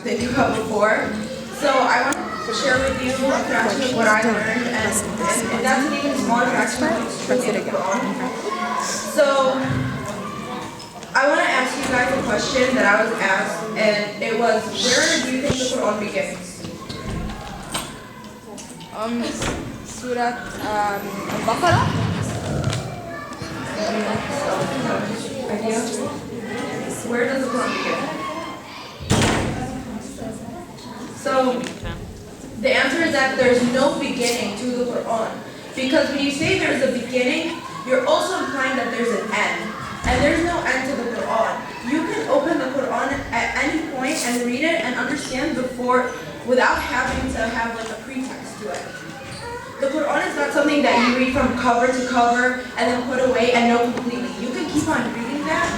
than you have before. So I want to share with you a fraction of what I learned, and that's an even smaller fraction of what's in the Quran. So I want to ask you guys a question that I was asked, and it was, where do you think the Quran begins? Surah Al-Baqarah. Idea? Where does the Quran begin? So the answer is that there's no beginning to the Quran. Because when you say there's a beginning, you're also implying that there's an end. And there's no end to the Quran. You can open the Quran at any point and read it and understand without having to have like a pretext to it. The Quran is not something that you read from cover to cover and then put away and know completely. You can keep on reading that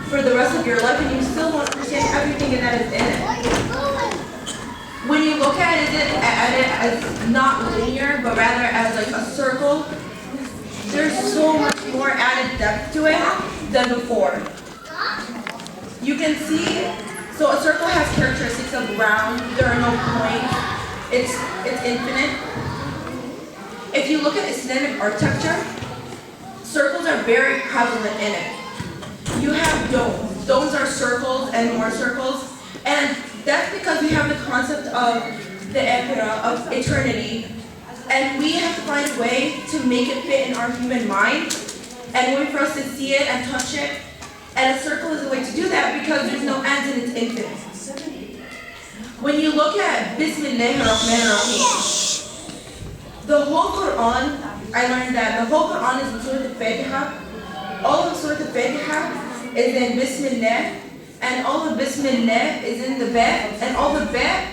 for the rest of your life and you still won't understand everything that is in it. When you look at it as not linear, but rather as like a circle, there's so much more added depth to it than before. You can see, so a circle has characteristics of round, there are no points, it's infinite. If you look at Islamic architecture, circles are very prevalent in it. You have domes. Domes are circles and more circles, and that's because we have the concept of the akhirah, of eternity, and we have to find a way to make it fit in our human mind, and a way for us to see it and touch it, and a circle is a way to do that because there's no end and it's infinite. When you look at Bismillahir Rahmanir Rahim, the whole Quran, I learned that the whole Quran is in Surah Al-Fatiha. All of Surah Al-Fatiha is in Bismillah, and all of Bismillah is in the ba, and all the ba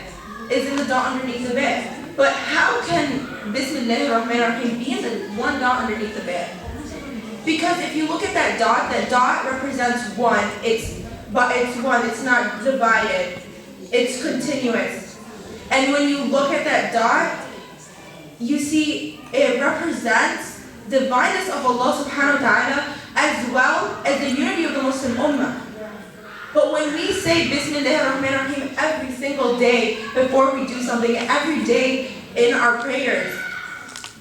is in the dot underneath the ba. But how can Bismillahir Rahmanir Rahim be in the one dot underneath the ba? Because if you look at that dot represents one. It's one, it's not divided. It's continuous. And when you look at that dot, you see it represents the oneness of Allah subhanahu wa ta'ala as well as the unity of the Muslim Ummah. But when we say Bismillahir Rahmanir Rahim every single day before we do something, every day in our prayers,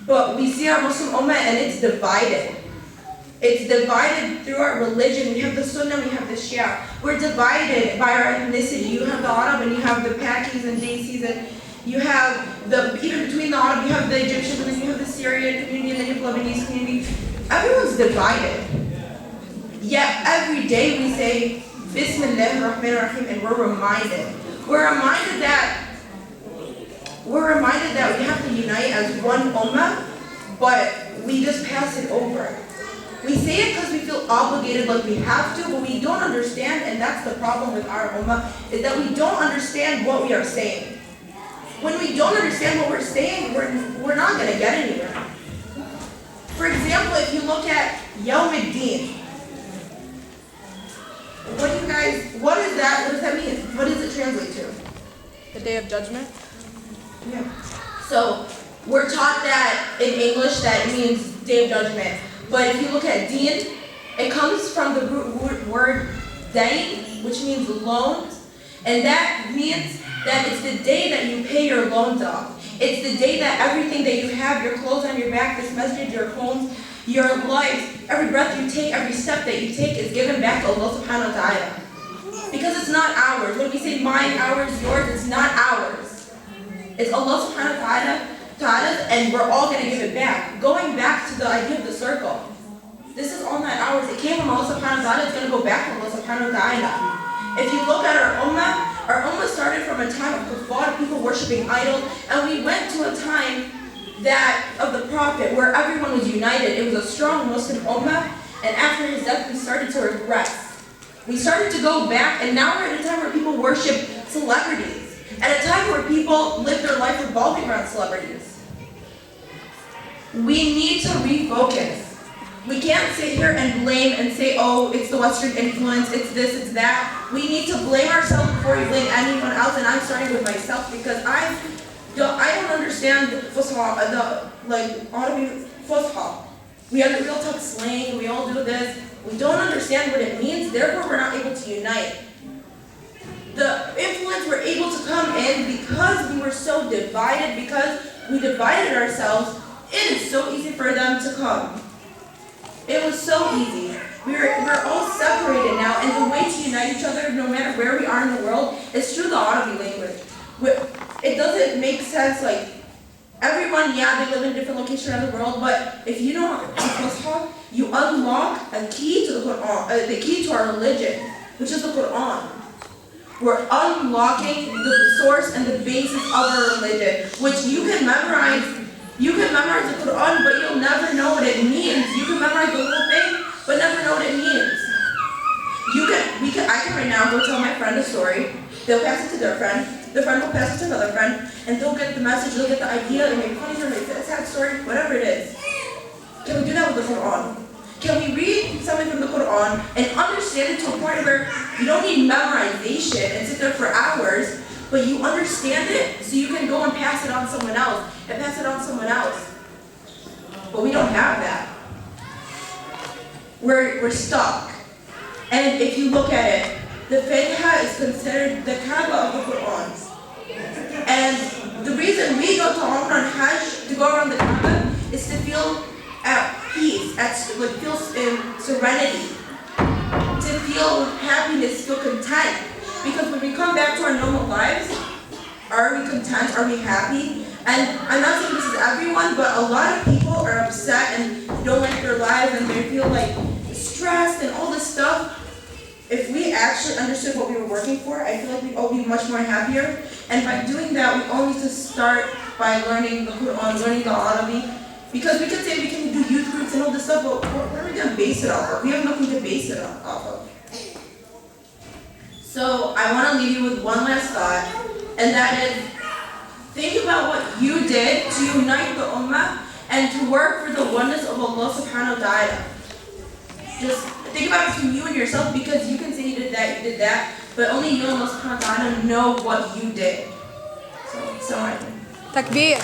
but we see our Muslim Ummah and it's divided. It's divided through our religion. We have the Sunnah, we have the Shia. We're divided by our ethnicity. You have the Arab and you have the Pakis and Desis, and you have even between the Arab, you have the Egyptians, and then you have the Syrian community, and then you have the Lebanese community. Everyone's divided. Yet every day we say Bismillahir Rahmanir Rahim, and we're reminded that we have to unite as one ummah, but we just pass it over. We say it because we feel obligated, like we have to, but we don't understand, and that's the problem with our ummah, is that we don't understand what we are saying. When we don't understand what we're saying, we're not going to get anywhere. For example, if you look at Yawm ad-Din, what is that? What does that mean? What does it translate to? The Day of Judgment. Yeah. So we're taught that in English that it means Day of Judgment. But if you look at Din, it comes from the root word dain, which means loans, and that means that it's the day that you pay your loans off. It's the day that everything that you have, your clothes on your back, this masjid, your homes, your life, every breath you take, every step that you take is given back to Allah subhanahu wa ta'ala. Because it's not ours. When we say mine, ours, yours, it's not ours. It's Allah subhanahu wa ta'ala's, and we're all going to give it back. Going back to the idea of the circle. This is all not ours. It came from Allah subhanahu wa ta'ala. It's going to go back to Allah subhanahu wa ta'ala. If you look at our ummah started from a time of kuffar, people worshiping idols, and we went to a time of the Prophet where everyone was united. It was a strong Muslim ummah, and after his death we started to regress. We started to go back, and now we're at a time where people worship celebrities. At a time where people live their life revolving around celebrities. We need to refocus. We can't sit here and blame and say, oh, it's the Western influence, it's this, it's that. We need to blame ourselves before we blame anyone else, and I'm starting with myself because I don't understand the Fusha, Arabic Fusha. We have the real tough slang, we all do this. We don't understand what it means, therefore we're not able to unite. the influence were able to come in because we were so divided, because we divided ourselves. It is so easy for them to come. It was so easy. We're all separated now, and the way to unite each other, no matter where we are in the world, is through the Arabic language. It doesn't make sense, like, everyone, yeah, they live in different locations around the world, but if you know Al-Fusha, you unlock a key to the Quran, the key to our religion, which is the Quran. We're unlocking the source and the basis of our religion, which you can memorize. You can memorize the Quran, but you'll never know what it means. You can memorize the whole thing, but never know what it means. I can right now go tell my friend a story. They'll pass it to their friend will pass it to another friend, and they'll get the message, they'll get the idea, it may be funny story, maybe a sad story, whatever it is. Can we do that with the Quran? Can we read something from the Quran and understand it to a point where you don't need memorization and sit there for hours, but you understand it so you can go and pass it on to someone else, and pass it on to someone else. But we don't have that. We're stuck. And if you look at it, the Fatiha is considered the Kaaba of the Quran. And the reason we go to Umrah and Hajj to go around the Kaaba is to feel at peace, feel in serenity, to feel happiness, feel content. Because when we come back to our normal lives, are we content? Are we happy? And I'm not saying this is everyone, but a lot of people are upset and don't like their lives and they feel like stressed and all this stuff. If we actually understood what we were working for, I feel like we'd all be much more happier. And by doing that, we all need to start by learning the Quran, learning the Arabic. Because we could say we can do youth groups and all this stuff, but what are we going to base it off of? We have nothing to base it off of. So I want to leave you with one last thought, and that is, think about what you did to unite the Ummah and to work for the oneness of Allah subhanahu wa ta'ala. Just think about it between you and yourself, because you can say you did that, but only you and Allah subhanahu wa ta'ala know what you did. So, Takbir.